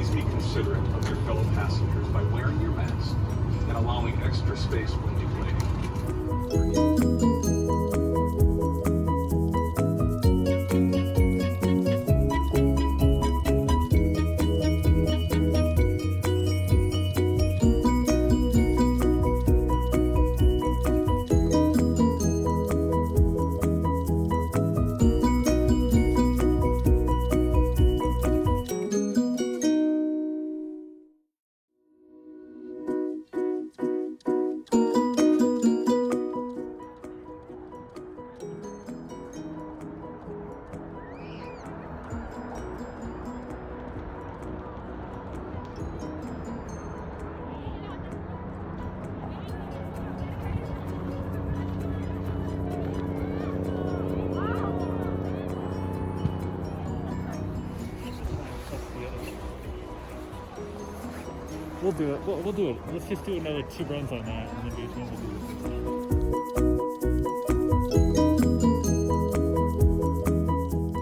Please be considerate of your fellow passengers by wearing your mask and allowing extra space when deflating. We'll do it. We'll do it. Let's just do another 2 runs on that, and then do one.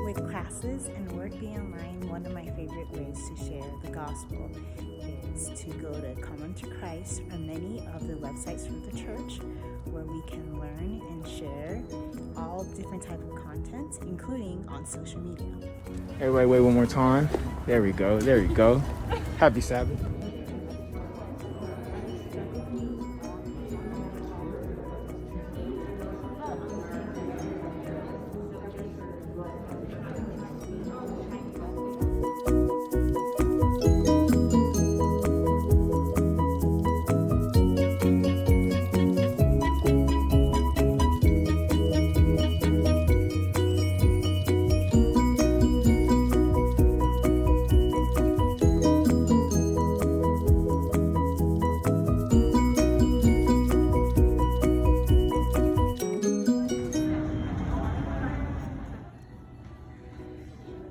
With classes and work being online, one of my favorite ways to share the gospel is to go to Come Unto Christ or many of the websites from the church where we can learn and share all different type of content, including on social media. Everybody wait one more time. There we go. There you go. Happy Sabbath.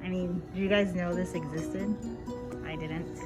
I mean, do you guys know this existed? I didn't.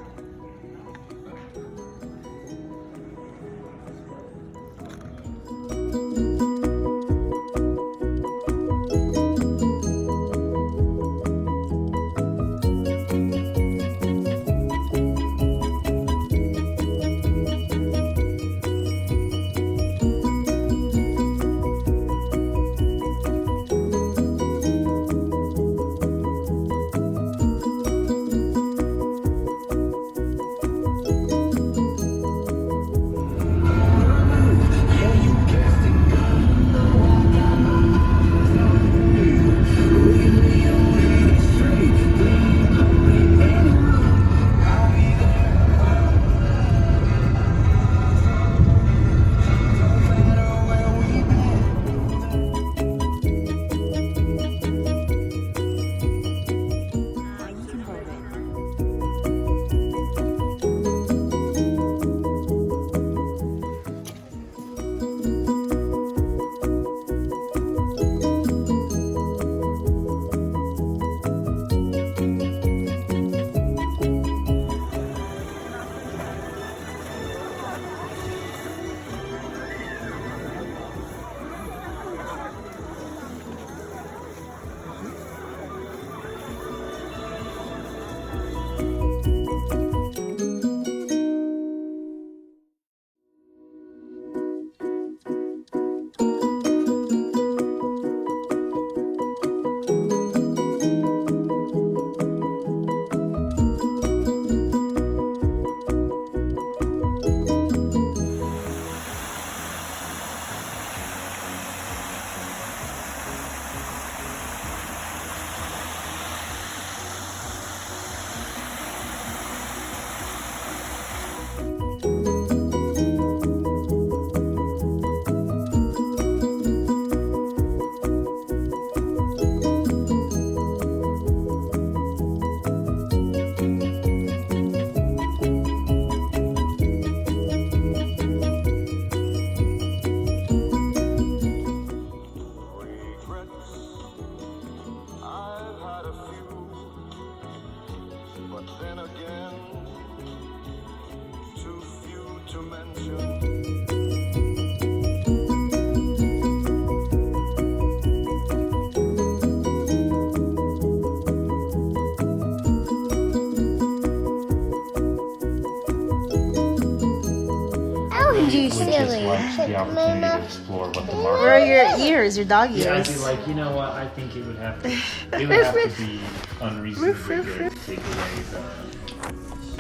You would silly. just like the opportunity to explore what the market Where are your ears, your dog Yeah, I'd be ears? like, you know what? I think it would have to be unreasonably good to take away the.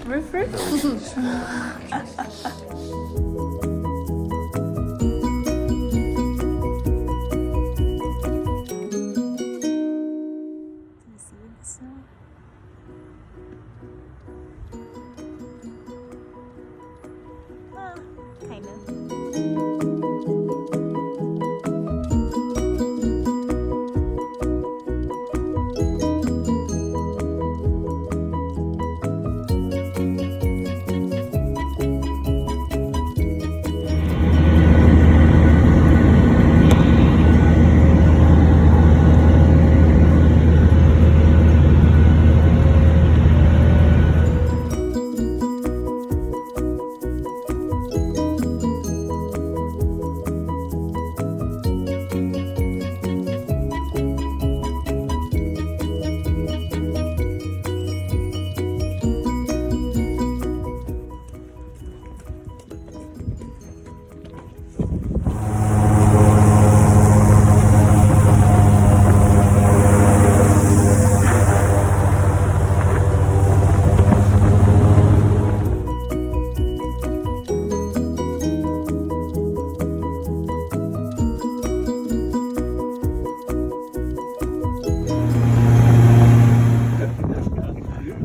Roof, roof. Do you see the snow? Ah, kind of.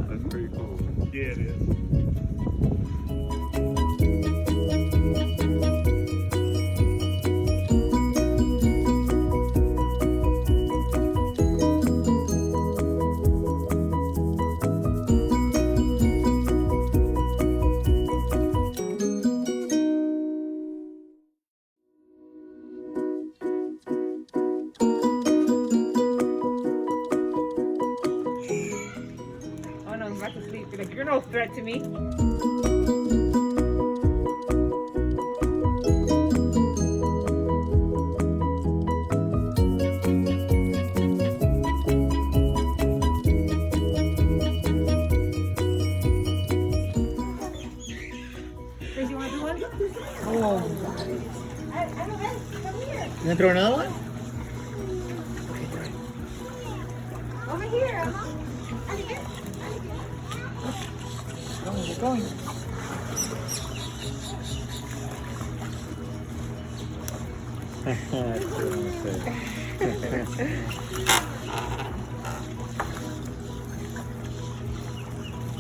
That's pretty cool. Yeah, it is. Oh no, I'm about to sleep. Like, you're no threat to me. Chris, you want to do one? Oh. You gonna throw another one? Over here, huh? Oh, we're going.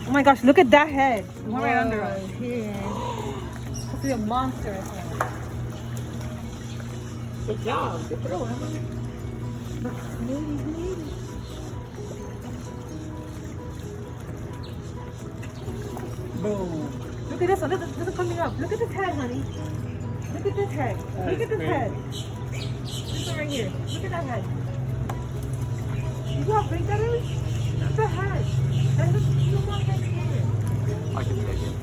Oh my gosh, look at that head. The one right under us. It's be a monster, I think. Good job. Good throw, Emma. Boom. Look at this one. This is coming up. Look at this head, honey. Look at this head. Look at this head. This one right here. Look at that head. You know how big that is? Look at the head. That is a small head here. I can take it.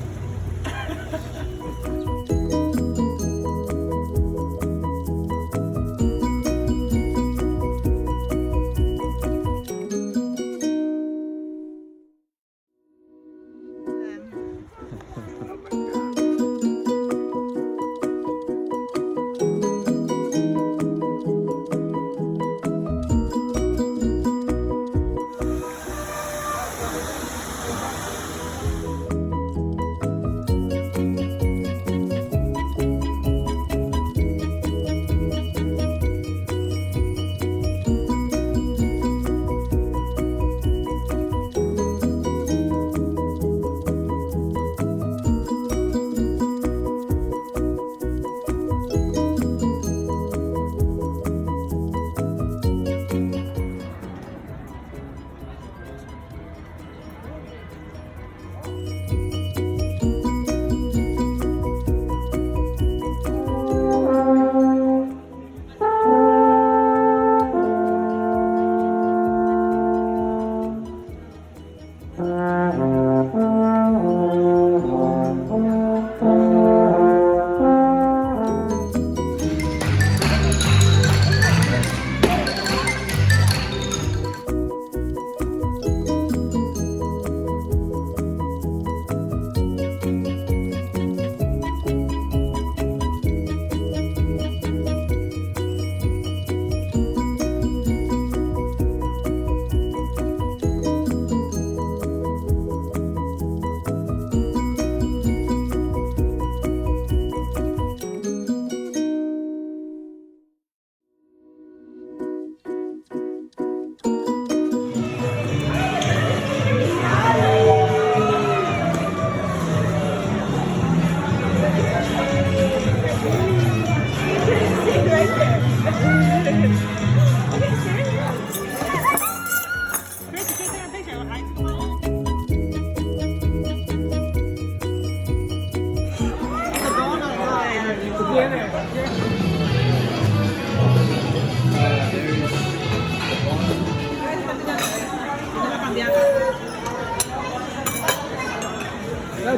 To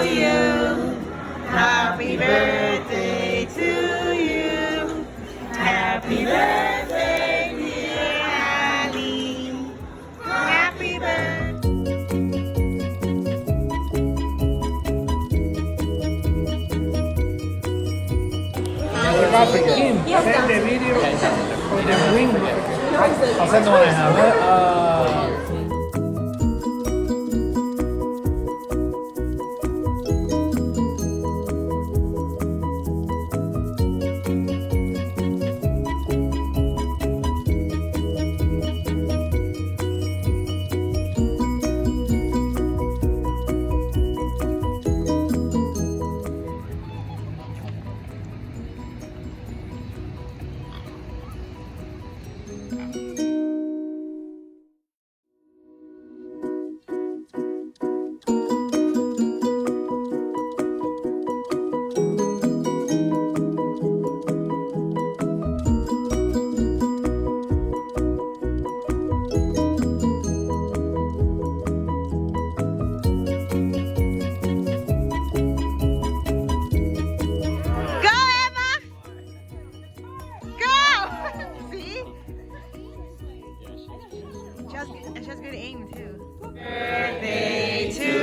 you. Happy birthday to you. Happy birthday, dear Ali. Happy birthday. I'll send the one I have. Go, Emma! Go! See? She has good aim too. Birthday to